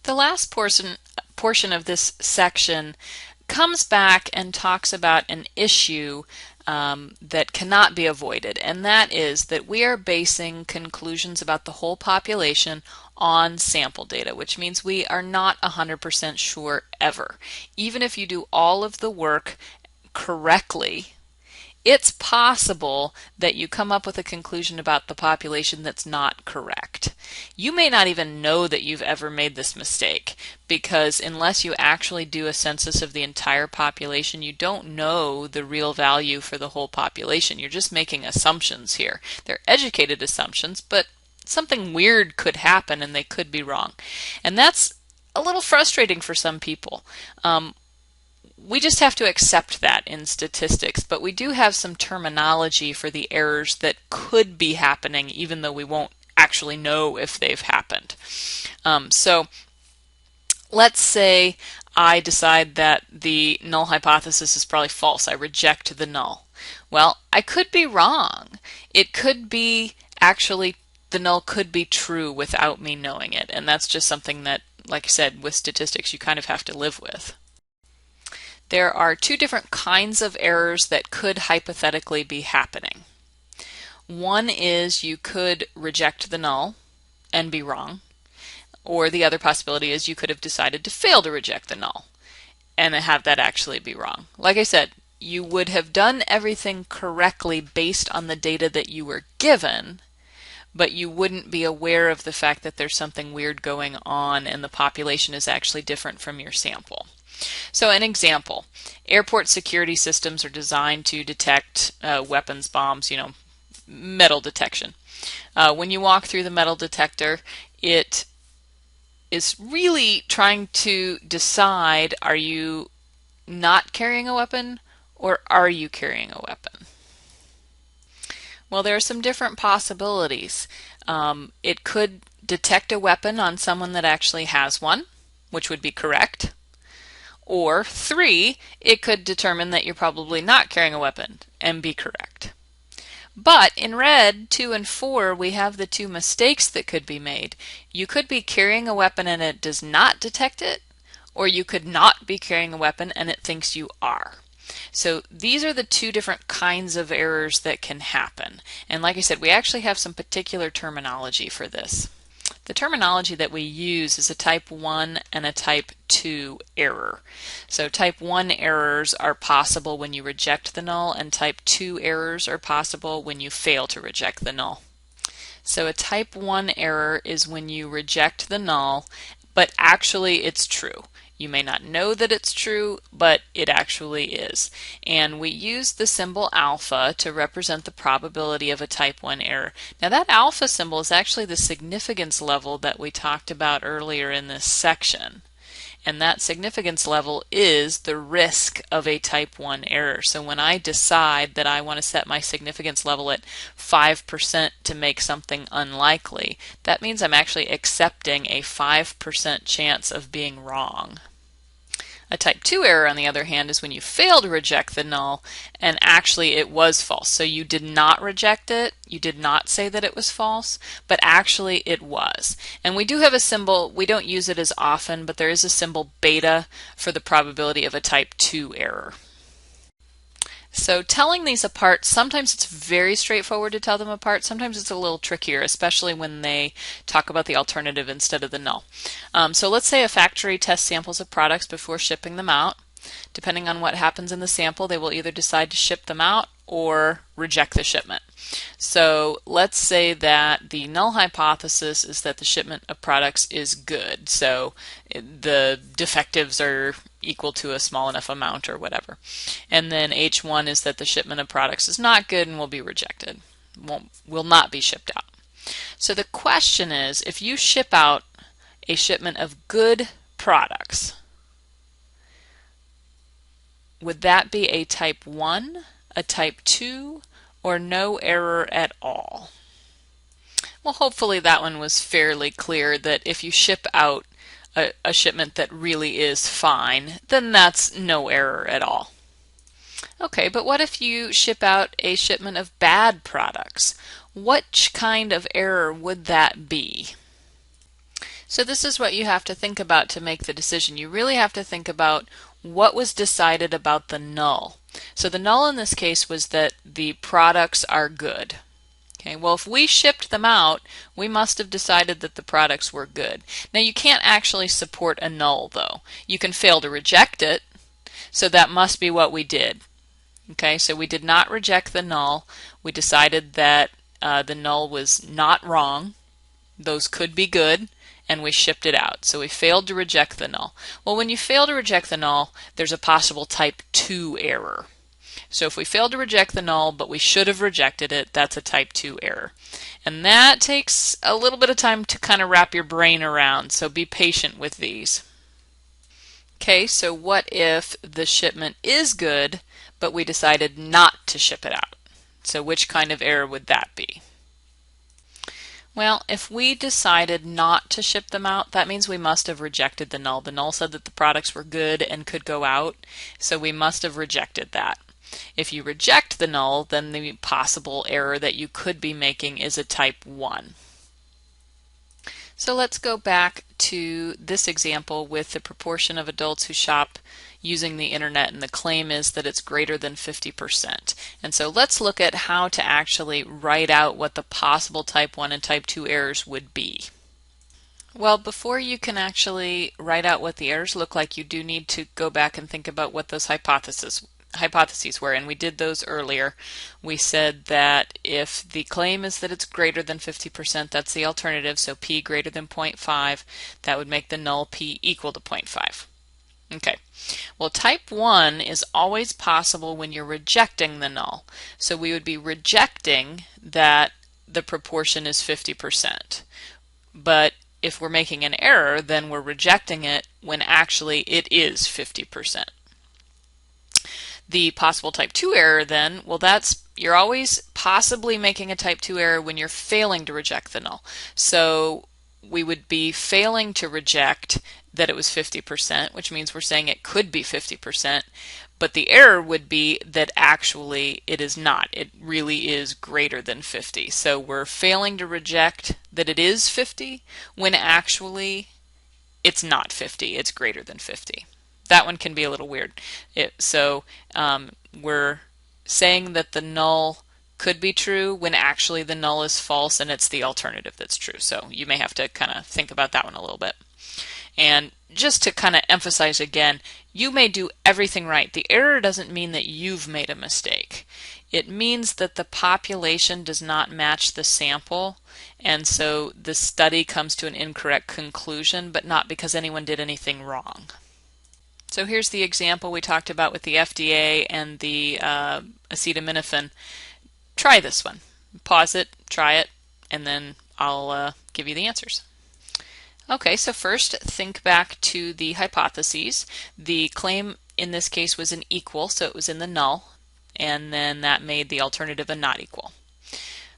The last portion of this section comes back and talks about an issue that cannot be avoided, and that is that we are basing conclusions about the whole population on sample data, which means we are not 100% sure ever. Even if you do all of the work correctly, it's possible that you come up with a conclusion about the population that's not correct. You may not even know that you've ever made this mistake, because unless you actually do a census of the entire population, you don't know the real value for the whole population. You're just making assumptions here. They're educated assumptions, but something weird could happen and they could be wrong. And that's a little frustrating for some people. We just have to accept that in statistics, but we do have some terminology for the errors that could be happening even though we won't actually know if they've happened. So let's say I decide that the null hypothesis is probably false. I reject the null. Well, I could be wrong. It could be actually the null could be true without me knowing it, and that's just something that, like I said, with statistics you kind of have to live with. There are two different kinds of errors that could hypothetically be happening. One is you could reject the null and be wrong, or the other possibility is you could have decided to fail to reject the null and have that actually be wrong. Like I said, you would have done everything correctly based on the data that you were given, but you wouldn't be aware of the fact that there's something weird going on and the population is actually different from your sample. So an example, airport security systems are designed to detect weapons, bombs, metal detection. When you walk through the metal detector, it is really trying to decide, are you not carrying a weapon or are you carrying a weapon? Well, there are some different possibilities. It could detect a weapon on someone that actually has one, which would be correct. Or 3, it could determine that you're probably not carrying a weapon and be correct. But in red, 2 and 4, we have the two mistakes that could be made. You could be carrying a weapon and it does not detect it, or you could not be carrying a weapon and it thinks you are. So these are the two different kinds of errors that can happen. And like I said, we actually have some particular terminology for this. The terminology that we use is a type 1 and a type 2 error. So type 1 errors are possible when you reject the null, and type 2 errors are possible when you fail to reject the null. So a type 1 error is when you reject the null, but actually it's true. You may not know that it's true, but it actually is. And we use the symbol alpha to represent the probability of a type 1 error. Now that alpha symbol is actually the significance level that we talked about earlier in this section. And that significance level is the risk of a type 1 error. So when I decide that I want to set my significance level at 5% to make something unlikely, that means I'm actually accepting a 5% chance of being wrong. A type 2 error, on the other hand, is when you fail to reject the null and actually it was false. So you did not reject it, you did not say that it was false, but actually it was. And we do have a symbol, we don't use it as often, but there is a symbol beta for the probability of a type 2 error. So telling these apart, sometimes it's very straightforward to tell them apart, sometimes it's a little trickier, especially when they talk about the alternative instead of the null. So let's say a factory tests samples of products before shipping them out. Depending on what happens in the sample, they will either decide to ship them out or reject the shipment. So let's say that the null hypothesis is that the shipment of products is good, so the defectives are equal to a small enough amount or whatever. And then H1 is that the shipment of products is not good and will be rejected, will not be shipped out. So the question is, if you ship out a shipment of good products, would that be a type 1, a type 2, or no error at all? Well, hopefully that one was fairly clear, that if you ship out a shipment that really is fine, then that's no error at all. Okay, but what if you ship out a shipment of bad products? What kind of error would that be? So this is what you have to think about to make the decision. You really have to think about what was decided about the null. So the null in this case was that the products are good. Okay, well, if we shipped them out, we must have decided that the products were good. Now, you can't actually support a null, though. You can fail to reject it, so that must be what we did. Okay, so we did not reject the null. We decided that the null was not wrong. Those could be good, and we shipped it out. So we failed to reject the null. Well, when you fail to reject the null, there's a possible type 2 error. So if we failed to reject the null, but we should have rejected it, that's a type 2 error. And that takes a little bit of time to kind of wrap your brain around, so be patient with these. Okay, so what if the shipment is good, but we decided not to ship it out? So which kind of error would that be? Well, if we decided not to ship them out, that means we must have rejected the null. The null said that the products were good and could go out, so we must have rejected that. If you reject the null, then the possible error that you could be making is a type 1. So let's go back to this example with the proportion of adults who shop using the internet, and the claim is that it's greater than 50%. And so let's look at how to actually write out what the possible type 1 and type 2 errors would be. Well, before you can actually write out what the errors look like, you do need to go back and think about what those hypotheses were, and we did those earlier. We said that if the claim is that it's greater than 50%, that's the alternative, so p greater than 0.5, that would make the null p equal to 0.5. Okay, well, type 1 is always possible when you're rejecting the null. So we would be rejecting that the proportion is 50%. But if we're making an error, then we're rejecting it when actually it is 50%. The possible type 2 error then, well, you're always possibly making a type 2 error when you're failing to reject the null. So we would be failing to reject that it was 50%, which means we're saying it could be 50%, but the error would be that actually it is not. It really is greater than 50. So we're failing to reject that it is 50 when actually it's not 50, it's greater than 50. That one can be a little weird. We're saying that the null could be true when actually the null is false and it's the alternative that's true. So you may have to kind of think about that one a little bit. And just to kind of emphasize again, you may do everything right. The error doesn't mean that you've made a mistake. It means that the population does not match the sample, and so the study comes to an incorrect conclusion, but not because anyone did anything wrong. So here's the example we talked about with the FDA and the acetaminophen. Try this one. Pause it, try it, and then I'll give you the answers. Okay, so first think back to the hypotheses. The claim in this case was an equal, so it was in the null, and then that made the alternative a not equal.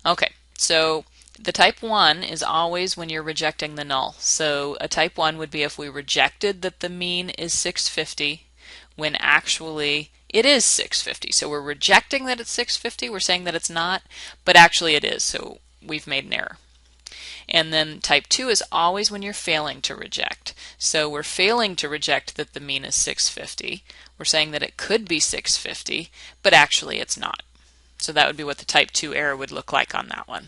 Okay, so the type 1 is always when you're rejecting the null. So a type 1 would be if we rejected that the mean is 650 when actually it is 650. So we're rejecting that it's 650, we're saying that it's not, but actually it is, so we've made an error. And then type 2 is always when you're failing to reject. So we're failing to reject that the mean is 650. We're saying that it could be 650, but actually it's not. So that would be what the type 2 error would look like on that one.